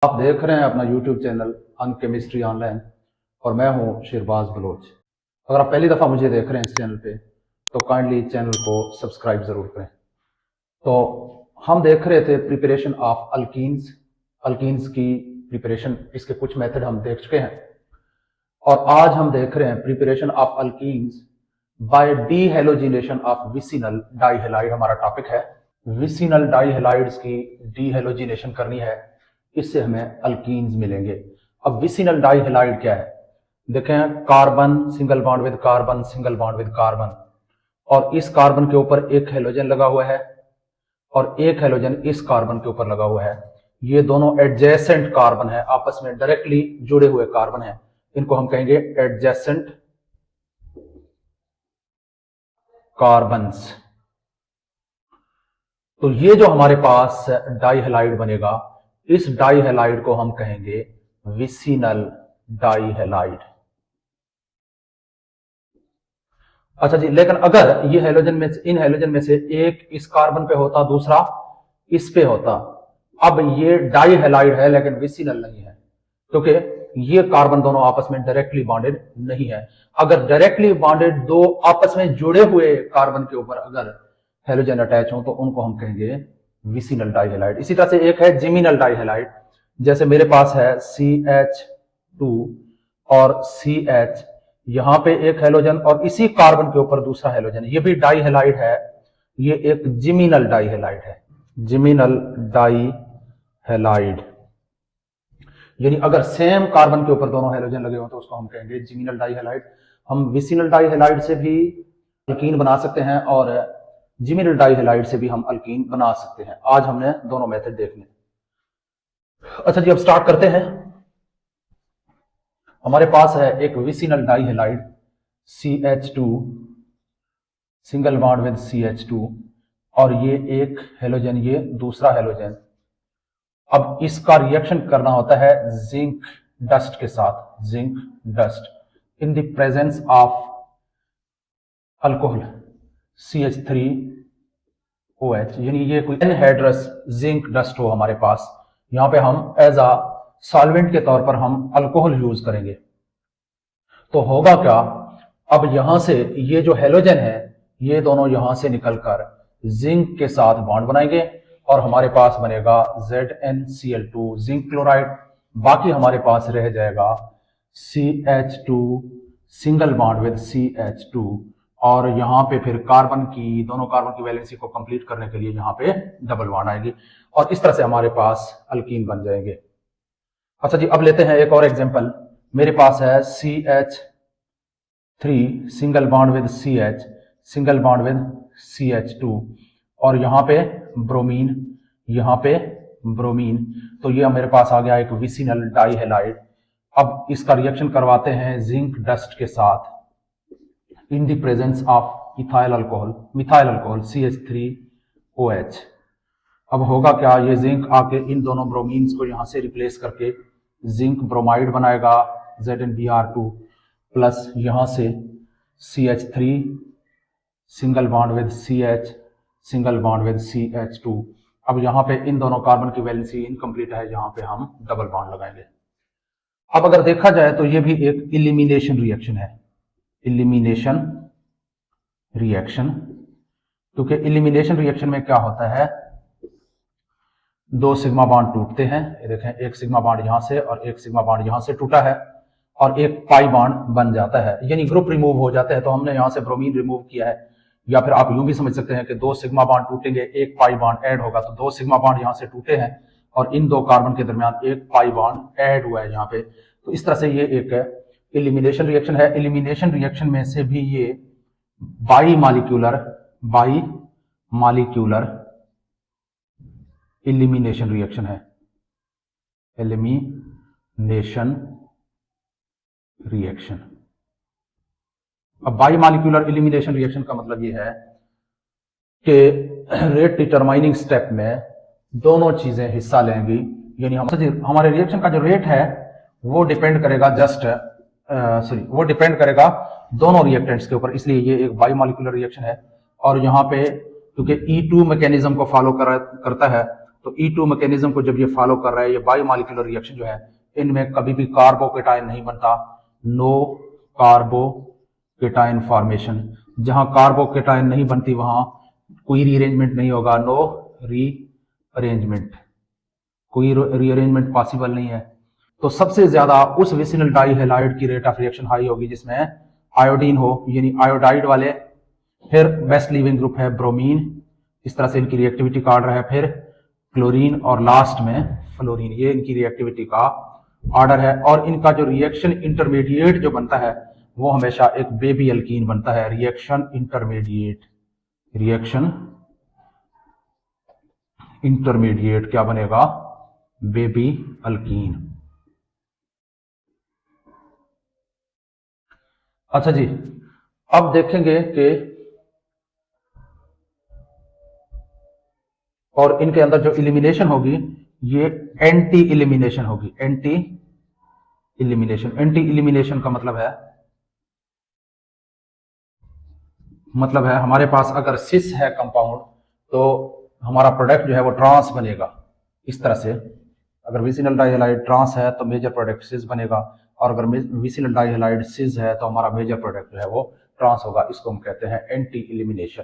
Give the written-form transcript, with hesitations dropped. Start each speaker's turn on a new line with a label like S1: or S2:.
S1: आप देख रहे हैं अपना YouTube चैनल अनकेमिस्ट्री ऑनलाइन और मैं हूं शिरबाज बलोच। अगर आप पहली दफ़ा मुझे देख रहे हैं इस चैनल पे तो काइंडली चैनल को सब्सक्राइब ज़रूर करें। तो हम देख रहे थे प्रिपरेशन ऑफ अल्कीन्स की प्रिपरेशन, इसके कुछ मेथड हम देख चुके हैं और आज हम देख रहे हैं preparation of alkynes by dehalogenation of vicinal dihalide. हमारा टॉपिक है विसिनल डाइहेलाइड्स की डीहेलोजिनेशन करनी है, इससे हमें अल्कीन्स मिलेंगे। अब विसिनल डाइहेलाइड क्या है? देखें, carbon single bond with carbon, single bond with carbon, और इस कार्बन के ऊपर एक हेलोजन लगा हुआ है और एक हेलोजन इस कार्बन के ऊपर लगा हुआ है। ये दोनों एडजेसेंट कार्बन है, आपस में डायरेक्टली जुड़े हुए कार्बन है, इनको हम कहेंगे एडजेसेंट कार्बन्स। तो ये जो हमारे पास डाइहेलाइड बनेगा, इस डाइहेलाइड को हम कहेंगे विसिनल डाइहेलाइड। अच्छा जी, लेकिन अगर ये हेलोजन में इन हेलोजन में से एक इस कार्बन पे होता, दूसरा इस पे होता, अब ये डाइहेलाइड है लेकिन विसिनल नहीं है, क्योंकि ये कार्बन दोनों आपस में डायरेक्टली बॉन्डेड नहीं है। अगर डायरेक्टली बॉन्डेड दो आपस में जुड़े हुए कार्बन के ऊपर अगर हेलोजन अटैच हो तो उनको हम कहेंगे विसिनल डाइहेलाइड। इसी तरह से एक है जिमिनल डाइहेलाइड। जैसे मेरे पास है CH2 और CH, यहां पे एक हेलोजन और इसी कार्बन के ऊपर दूसरा हेलोजन, ये भी डाइहेलाइड है, ये एक जिमिनल डाइहेलाइड है, जिमिनल डाइहेलाइड। यानी अगर सेम कार्बन के ऊपर दोनों हेलोजन लगे हो तो उसको हम कहेंगे जिमिनल डाइहेलाइड। हम विसिनल डाइहेलाइड से भी अल्कीन बना सकते हैं और जिमिनल डाइहेलाइड से भी हम अल्कीन बना सकते हैं। आज हमने दोनों मेथड देखने। अच्छा जी, अब स्टार्ट करते हैं। हमारे पास है एक vicinal dihalide CH2, single bond with CH2, और ये एक हेलोजन, ये दूसरा हेलोजन। अब इसका रिएक्शन करना होता है जिंक डस्ट के साथ, zinc dust in the presence of alcohol CH3OH, यानी ये कोई एनहाइड्रस जिंक डस्ट हो हमारे पास। यहां पे हम एज अ सॉल्वेंट के तौर पर हम अल्कोहल यूज करेंगे। तो होगा क्या, अब यहां से ये जो हेलोजन है ये दोनों यहां से निकलकर जिंक के साथ बॉन्ड बनाएंगे और हमारे पास बनेगा ZnCl2 जिंक क्लोराइड। बाकी हमारे पास रह जाएगा CH2 single bond with CH2, और यहां पे फिर कार्बन की, दोनों कार्बन की वैलेंसी को कंप्लीट करने के लिए यहां पे डबल बॉन्ड आएगी और इस तरह से हमारे पास अल्कीन बन जाएंगे। अच्छा जी, अब लेते हैं एक और एग्जांपल। मेरे पास है CH3 single bond with CH, single bond with CH2, और यहां पे ब्रोमीन, यहां पे ब्रोमीन। तो ये मेरे पास आ गया एक विसिनल डाइहेलाइड। अब इसका रिएक्शन करवाते हैं जिंक डस्ट के साथ in the presence of methyl alcohol CH3OH। अब होगा क्या, ये जिंक आके इन दोनों ब्रोमीन्स को यहां से रिप्लेस करके जिंक ब्रोमाइड बनाएगा ZnBr2, प्लस यहां से CH3 single bond with CH, single bond with CH2। अब यहां पे इन दोनों कार्बन की वैलेंसी इनकम्प्लीट है, यहां पे हम डबल बॉन्ड लगाएंगे। अब अगर देखा जाए तो ये भी एक इलिमिनेशन रिएक्शन है, इलिमिनेशन रिएक्शन, क्योंकि इलिमिनेशन रिएक्शन में क्या होता है, दो सिग्मा बॉन्ड टूटते हैं। ये देखें, एक सिग्मा बॉन्ड यहां से और एक सिग्मा बॉन्ड यहां से टूटा है और एक पाई बॉन्ड बन जाता है, यानी ग्रुप रिमूव हो जाते हैं। तो हमने यहां से ब्रोमीन रिमूव किया है, या फिर आप यूं भी समझ सकते हैं कि दो सिग्मा बॉन्ड टूटेंगे, एक पाई बॉन्ड ऐड होगा। तो दो सिग्मा बॉन्ड यहां से टूटे हैं और इन दो कार्बन के दरमियान एक पाई बॉन्ड ऐड हुआ है यहां पे। तो इस तरह से ये एक एलिमिनेशन रिएक्शन है। एलिमिनेशन रिएक्शन में से भी ये बाई मॉलिक्यूलर एलिमिनेशन रिएक्शन है, एलिमिनेशन रिएक्शन। अब बाई मॉलिक्यूलर एलिमिनेशन रिएक्शन का मतलब ये है कि रेट डिटरमाइनिंग स्टेप में दोनों चीजें हिस्सा लेंगी, यानी हमारे रिएक्शन का जो रेट है वो डिपेंड करेगा वो डिपेंड करेगा दोनों रिएक्टेंट्स के ऊपर, इसलिए ये एक बाई मॉलिक्यूलर रिएक्शन है। और यहाँ पे क्योंकि E2 मैकेनिज्म को फॉलो करता है तो E2 मैकेनिज्म को जब ये फॉलो कर रहा है, ये बायोमॉलिक्यूलर रिएक्शन जो है, इनमें कभी भी कार्बोकेटाइन नहीं बनता, नो कार्बोकेटाइन फॉर्मेशन। जहां कार्बोकेटाइन नहीं बनती वहां कोई रीअरेंजमेंट नहीं होगा, नो रीअरेंजमेंट, कोई रीअरेंजमेंट पॉसिबल नहीं है। तो सबसे ज्यादा उस विसिनल डाइहैलाइड की रेट ऑफ रिएक्शन हाई होगी जिसमें आयोडीन हो, यानी आयोडाइड वाले। फिर बेस्ट लीविंग ग्रुप है ब्रोमीन, इस तरह से इनकी रिएक्टिविटी का ऑर्डर है। फिर क्लोरीन और लास्ट में फ्लोरीन, ये इनकी रिएक्टिविटी का ऑर्डर है। और इनका जो रिएक्शन इंटरमीडिएट जो बनता है वो हमेशा एक बेबी अल्कीन बनता है। रिएक्शन इंटरमीडिएट क्या बनेगा? Baby alkyne. अच्छा जी, अब देखेंगे कि और इनके अंदर जो इलिमिनेशन होगी ये एंटी इलिमिनेशन होगी। एंटी इलिमिनेशन का मतलब है हमारे पास अगर सिस है कंपाउंड तो हमारा प्रोडक्ट जो है वो ट्रांस बनेगा। इस तरह से अगर विसिनल डाइहैलाइड ट्रांस है तो मेजर प्रोडक्ट सिस बनेगा, और अगर विसिनल डाइहैलाइड सिस है तो हमारा मेजर प्रोडक्ट जो है वो ट्रांस होगा। इसको हम कहते हैं एंटी इलिमिनेशन।